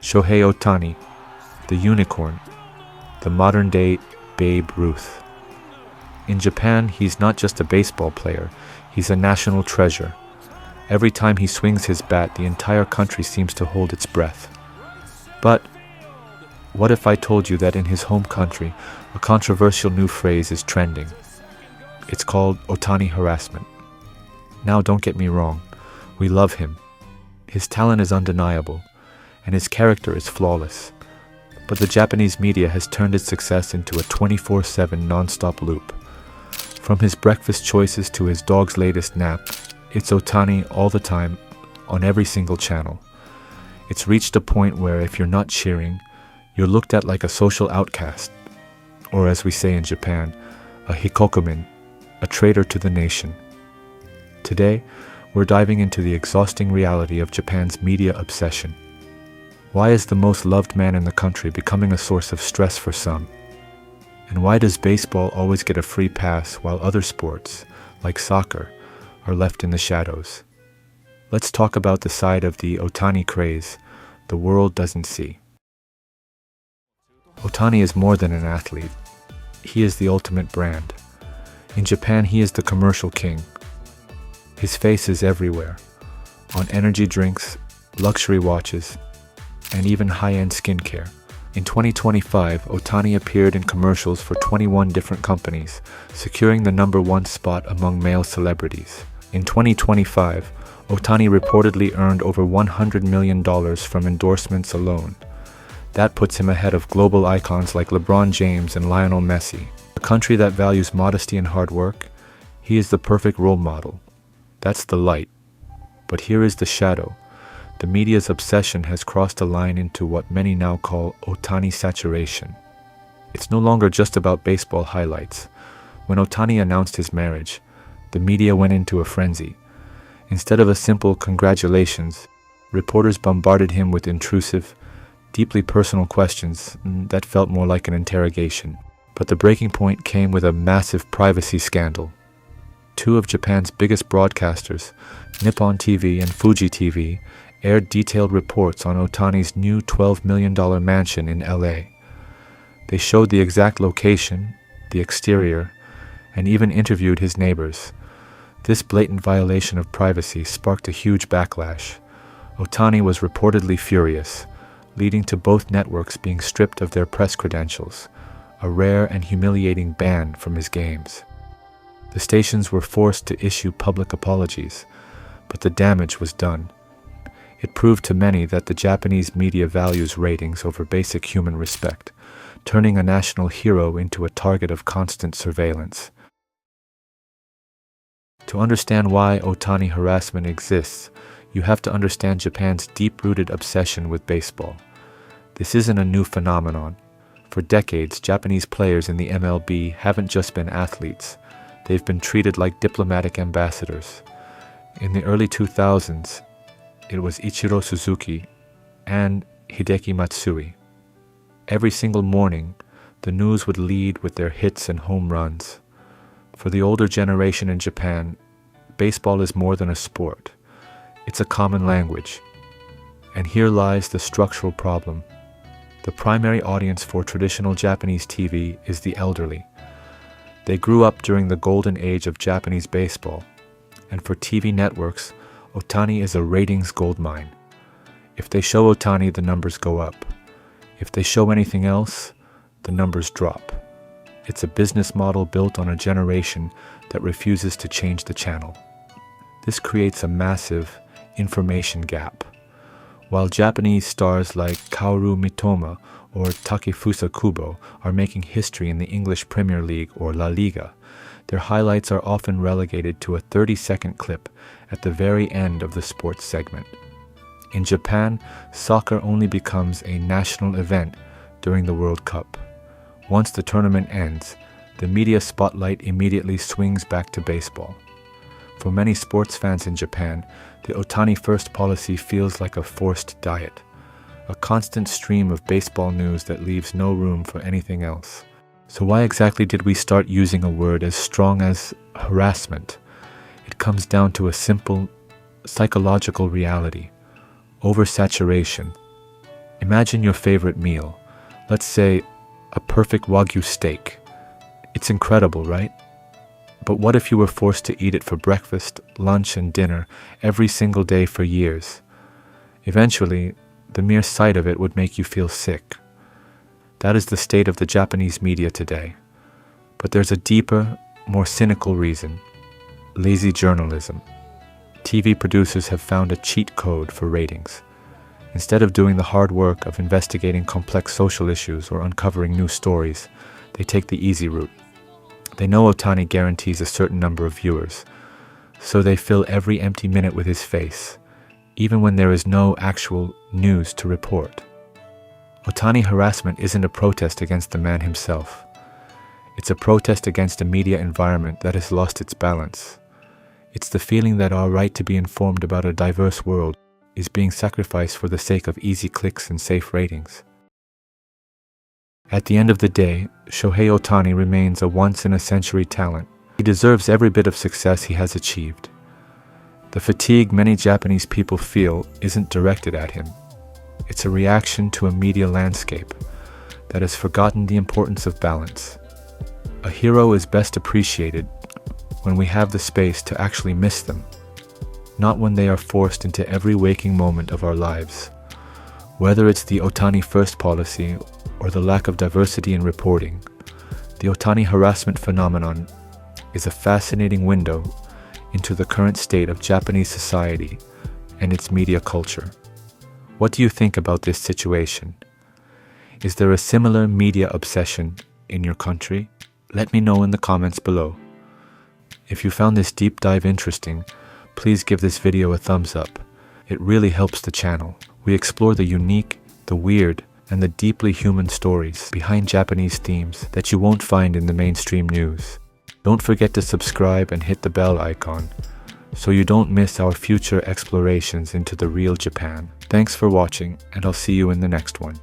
Shohei Ohtani, the unicorn, the modern-day Babe Ruth. In Japan, he's not just a baseball player, he's a national treasure. Every time he swings his bat, the entire country seems to hold its breath. But what if I told you that in his home country, a controversial new phrase is trending? It's called Ohtani Harassment. Now, don't get me wrong, we love him. His talent is undeniable, and his character is flawless. But the Japanese media has turned his success into a 24/7 non-stop loop. From his breakfast choices to his dog's latest nap, it's Ohtani all the time, on every single channel. It's reached a point where if you're not cheering, you're looked at like a social outcast, or as we say in Japan, a hikokumin, a traitor to the nation. Today, we're diving into the exhausting reality of Japan's media obsession. Why is the most loved man in the country becoming a source of stress for some? And why does baseball always get a free pass while other sports, like soccer, are left in the shadows? Let's talk about the side of the Ohtani craze the world doesn't see. Ohtani is more than an athlete. He is the ultimate brand. In Japan, he is the commercial king. His face is everywhere, on energy drinks, luxury watches, and even high-end skincare. In 2025, Ohtani appeared in commercials for 21 different companies, securing the #1 spot among male celebrities. In 2025, Ohtani reportedly earned over $100 million from endorsements alone. That puts him ahead of global icons like LeBron James and Lionel Messi. A country that values modesty and hard work, he is the perfect role model. That's the light. But here is the shadow. The media's obsession has crossed a line into what many now call Ohtani saturation. It's no longer just about baseball highlights. When Ohtani announced his marriage, the media went into a frenzy. Instead of a simple congratulations, reporters bombarded him with intrusive, deeply personal questions that felt more like an interrogation. But the breaking point came with a massive privacy scandal. Two of Japan's biggest broadcasters, Nippon TV and Fuji TV, aired detailed reports on Ohtani's new $12 million mansion in LA. They showed the exact location, the exterior, and even interviewed his neighbors. This blatant violation of privacy sparked a huge backlash. Ohtani was reportedly furious, leading to both networks being stripped of their press credentials, a rare and humiliating ban from his games. The stations were forced to issue public apologies, but the damage was done. It proved to many that the Japanese media values ratings over basic human respect, turning a national hero into a target of constant surveillance. To understand why Ohtani harassment exists, you have to understand Japan's deep-rooted obsession with baseball. This isn't a new phenomenon. For decades, Japanese players in the MLB haven't just been athletes. They've been treated like diplomatic ambassadors. In the early 2000s, it was Ichiro Suzuki and Hideki Matsui. Every single morning, the news would lead with their hits and home runs. For the older generation in Japan, baseball is more than a sport. It's a common language. And here lies the structural problem. The primary audience for traditional Japanese TV is the elderly. They grew up during the golden age of Japanese baseball, and for TV networks, Ohtani is a ratings goldmine. If they show Ohtani, the numbers go up. If they show anything else, the numbers drop. It's a business model built on a generation that refuses to change the channel. This creates a massive information gap. While Japanese stars like Kaoru Mitoma or Takefusa Kubo are making history in the English Premier League or La Liga, their highlights are often relegated to a 30-second clip at the very end of the sports segment. In Japan, soccer only becomes a national event during the World Cup. Once the tournament ends, the media spotlight immediately swings back to baseball. For many sports fans in Japan, the Ohtani First policy feels like a forced diet, a constant stream of baseball news that leaves no room for anything else. So why exactly did we start using a word as strong as harassment? It comes down to a simple psychological reality: oversaturation. Imagine your favorite meal. Let's say a perfect Wagyu steak. It's incredible, right? But what if you were forced to eat it for breakfast, lunch, and dinner every single day for years? Eventually, the mere sight of it would make you feel sick. That is the state of the Japanese media today. But there's a deeper, more cynical reason: lazy journalism. TV producers have found a cheat code for ratings. Instead of doing the hard work of investigating complex social issues or uncovering new stories, they take the easy route. They know Ohtani guarantees a certain number of viewers, so they fill every empty minute with his face, even when there is no actual news to report. Ohtani harassment isn't a protest against the man himself. It's a protest against a media environment that has lost its balance. It's the feeling that our right to be informed about a diverse world is being sacrificed for the sake of easy clicks and safe ratings. At the end of the day, Shohei Ohtani remains a once-in-a-century talent. He deserves every bit of success he has achieved. The fatigue many Japanese people feel isn't directed at him. It's a reaction to a media landscape that has forgotten the importance of balance. A hero is best appreciated when we have the space to actually miss them, not when they are forced into every waking moment of our lives. Whether it's the Ohtani First policy or the lack of diversity in reporting, the Ohtani harassment phenomenon is a fascinating window into the current state of Japanese society and its media culture. What do you think about this situation? Is there a similar media obsession in your country? Let me know in the comments below. If you found this deep dive interesting, please give this video a thumbs up. It really helps the channel. We explore the unique, the weird, and the deeply human stories behind Japanese themes that you won't find in the mainstream news. Don't forget to subscribe and hit the bell icon so you don't miss our future explorations into the real Japan. Thanks for watching, and I'll see you in the next one.